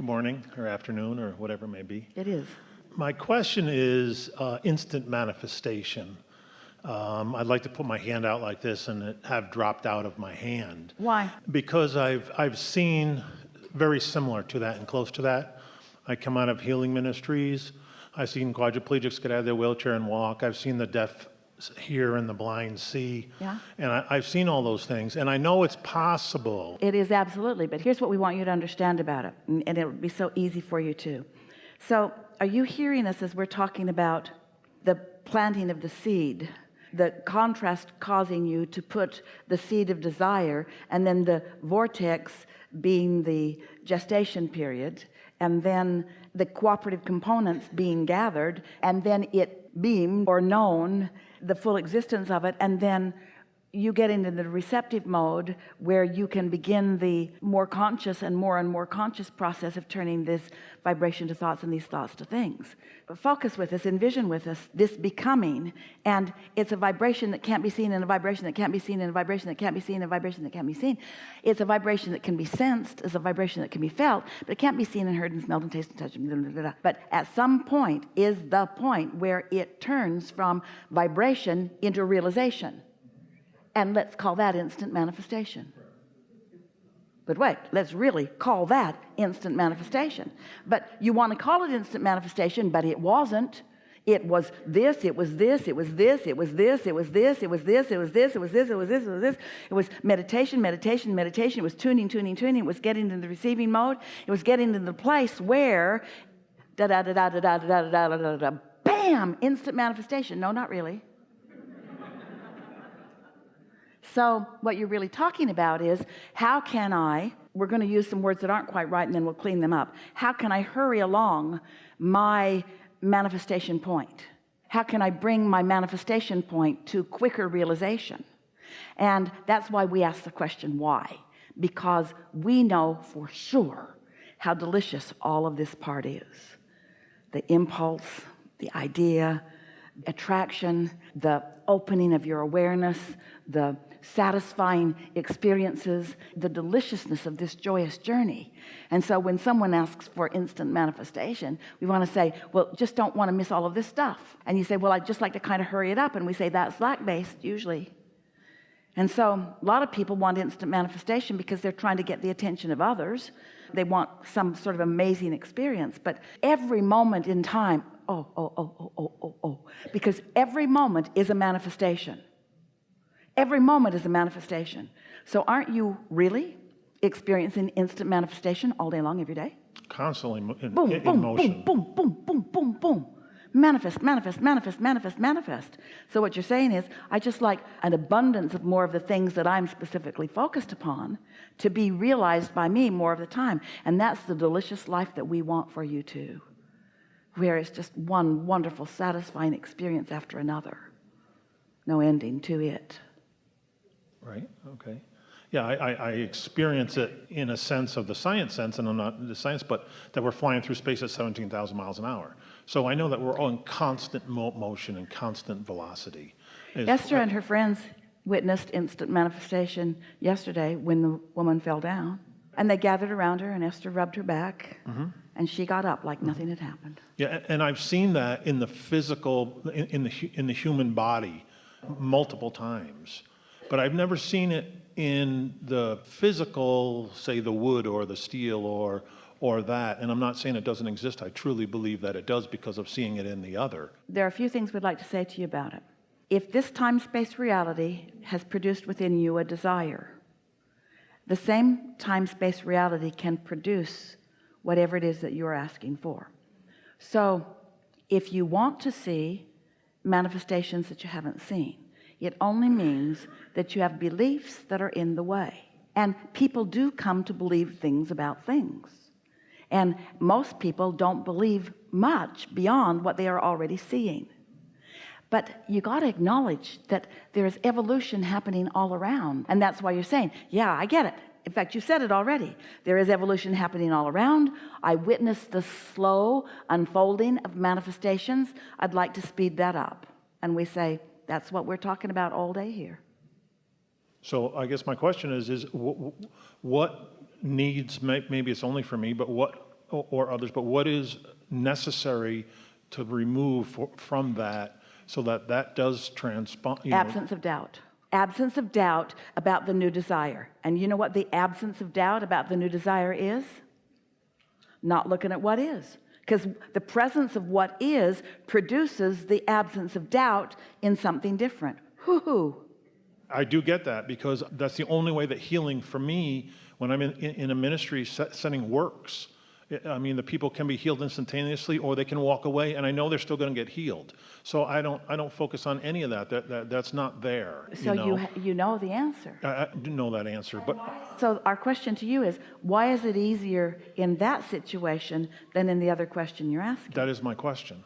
Good morning, or afternoon, or whatever it may be. It is. My question is instant manifestation. I'd like to put my hand out like this and it have dropped out of my hand. Why? Because I've seen very similar to that and close to that. I come out of healing ministries. I've seen quadriplegics get out of their wheelchair and walk. I've seen the deaf hear and the blind see. Yeah. And I've seen all those things, and I know it's possible. It is absolutely, but here's what we want you to understand about it, and it'll be so easy for you too. So are you hearing us as we're talking about the planting of the seed, the contrast causing you to put the seed of desire, and then the vortex being the gestation period, and then the cooperative components being gathered, and then it being or known the full existence of it, and then you get into the receptive mode where you can begin the more conscious and more conscious process of turning this vibration to thoughts and these thoughts to things. But focus with us, envision with us this becoming, and it's a vibration that can't be seen, and a vibration that can't be seen, and a vibration that can't be seen, and a vibration that can't be seen. It's a vibration that can be sensed, it's a vibration that can be felt, but it can't be seen and heard and smelled and tasted and touched. Blah, blah, blah, blah. But at some point is the point where it turns from vibration into realization. And let's call that instant manifestation. But wait, let's really call that instant manifestation. But you want to call it instant manifestation, but it wasn't. It was this, it was this, it was this, it was this, it was this, it was this, it was this, it was this, it was this, it was this. It was meditation, meditation, meditation. It was tuning, tuning, tuning. It was getting into the receiving mode. It was getting into the place where da da da da da da da da da da da, bam, instant manifestation. No, not really. So what you're really talking about is, how can we're going to use some words that aren't quite right and then we'll clean them up. How can I hurry along my manifestation point? How can I bring my manifestation point to quicker realization? And that's why we ask the question, why? Because we know for sure how delicious all of this part is. The impulse, the idea, attraction, the opening of your awareness, the satisfying experiences, the deliciousness of this joyous journey. And so when someone asks for instant manifestation, we want to say, well, just don't want to miss all of this stuff. And you say, well, I'd just like to kind of hurry it up. And we say that's lack-based usually. And so a lot of people want instant manifestation because they're trying to get the attention of others. They want some sort of amazing experience. But every moment in time, because every moment is a manifestation. Every moment is a manifestation. So aren't you really experiencing instant manifestation all day long, every day? Constantly in boom, motion. boom, boom, boom, boom, boom, boom. Manifest, manifest, manifest, manifest, manifest. So what you're saying is, I just like an abundance of more of the things that I'm specifically focused upon to be realized by me more of the time. And that's the delicious life that we want for you too, where it's just one wonderful, satisfying experience after another. No ending to it. Right, okay. Yeah, I experience it in a sense of the science sense, and I'm not the science, but that we're flying through space at 17,000 miles an hour. So I know that we're all in constant motion and constant velocity. Esther and her friends witnessed instant manifestation yesterday when the woman fell down. And they gathered around her, and Esther rubbed her back, and she got up like nothing had happened. Yeah, and I've seen that in the physical, in the human body multiple times. But I've never seen it in the physical, say the wood or the steel or that. And I'm not saying it doesn't exist. I truly believe that it does because of seeing it in the other. There are a few things we'd like to say to you about it. If this time-space reality has produced within you a desire, the same time-space reality can produce whatever it is that you're asking for. So if you want to see manifestations that you haven't seen, it only means that you have beliefs that are in the way. And people do come to believe things about things. And most people don't believe much beyond what they are already seeing. But you got to acknowledge that there is evolution happening all around. And that's why you're saying, yeah, I get it. In fact, you said it already. There is evolution happening all around. I witnessed the slow unfolding of manifestations. I'd like to speed that up. And we say, that's what we're talking about all day here. So I guess my question is what needs, maybe it's only for me, but what or others, but what is necessary to remove from that so that that does transpire? Absence of doubt. Absence of doubt about the new desire. And you know what the absence of doubt about the new desire is? Not looking at what is. Because the presence of what is produces the absence of doubt in something different. Hoo-hoo. I do get that, because that's the only way that healing for me, when I'm in a ministry setting, works. I mean, the people can be healed instantaneously, or they can walk away, and I know they're still going to get healed. So I don't focus on any of that. That's not there. So you know the answer. I do know that answer, but So our question to you is, why is it easier in that situation than in the other question you're asking? that is my question.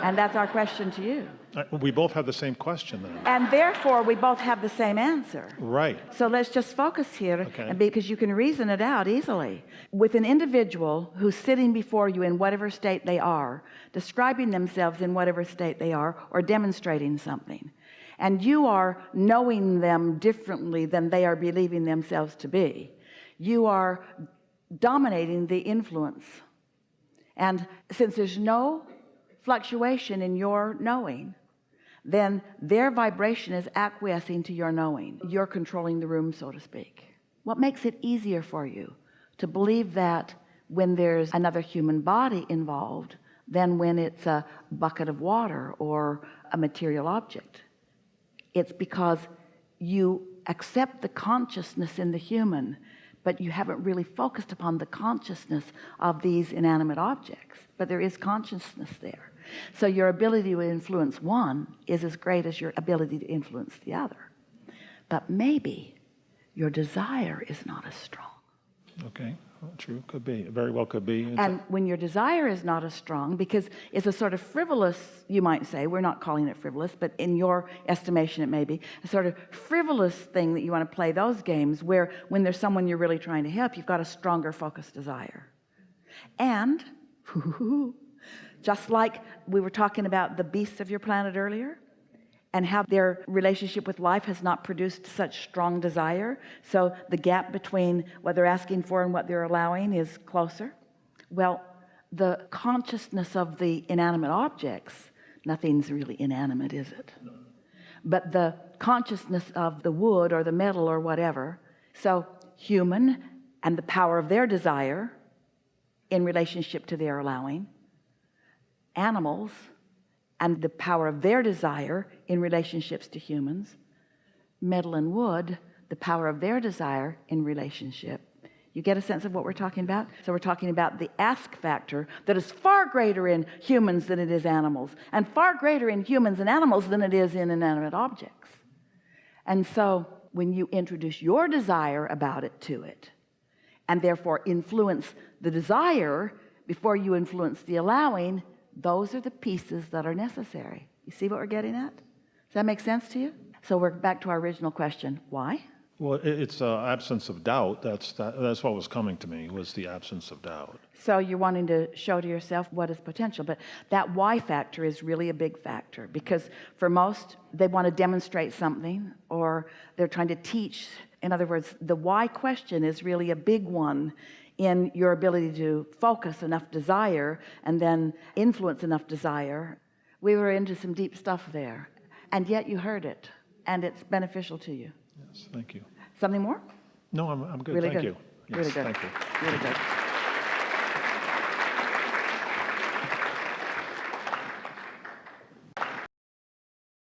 And that's our question to you. We both have the same question then. And therefore, we both have the same answer. Right. So let's just focus here, Okay. and because you can reason it out easily. With an individual who's sitting before you in whatever state they are, describing themselves in whatever state they are, or demonstrating something, and you are knowing them differently than they are believing themselves to be, you are dominating the influence. And since there's no fluctuation in your knowing, then their vibration is acquiescing to your knowing. You're controlling the room, so to speak. What makes it easier for you to believe that when there's another human body involved than when it's a bucket of water or a material object? It's because you accept the consciousness in the human, but you haven't really focused upon the consciousness of these inanimate objects. But there is consciousness there. So your ability to influence one is as great as your ability to influence the other. But maybe your desire is not as strong. Okay. Well, true. Could be. Very well could be. And when your desire is not as strong, because it's a sort of frivolous, you might say, we're not calling it frivolous, but in your estimation it may be, a sort of frivolous thing that you want to play those games where when there's someone you're really trying to help, you've got a stronger focused desire. And just like we were talking about the beasts of your planet earlier, and how their relationship with life has not produced such strong desire, so the gap between what they're asking for and what they're allowing is closer. Well, the consciousness of the inanimate objects, nothing's really inanimate, is it? No. But the consciousness of the wood or the metal or whatever, so human and the power of their desire in relationship to their allowing, animals and the power of their desire in relationships to humans, metal and wood, the power of their desire in relationship. You get a sense of what we're talking about? So we're talking about the ask factor that is far greater in humans than it is animals, and far greater in humans and animals than it is in inanimate objects. And so when you introduce your desire about it to it, and therefore influence the desire before you influence the allowing, those are the pieces that are necessary. You see what we're getting at? Does that make sense to you? So we're back to our original question. Why? Well, it's absence of doubt. That's what was coming to me, was the absence of doubt. So you're wanting to show to yourself what is potential. But that why factor is really a big factor, because for most, they want to demonstrate something, or they're trying to teach. In other words, the why question is really a big one in your ability to focus enough desire and then influence enough desire. We were into some deep stuff there, and yet you heard it, and it's beneficial to you. Yes, thank you. Something more? No, I'm good. Really Thank good. you. Yes, Really good. Thank you. Really good.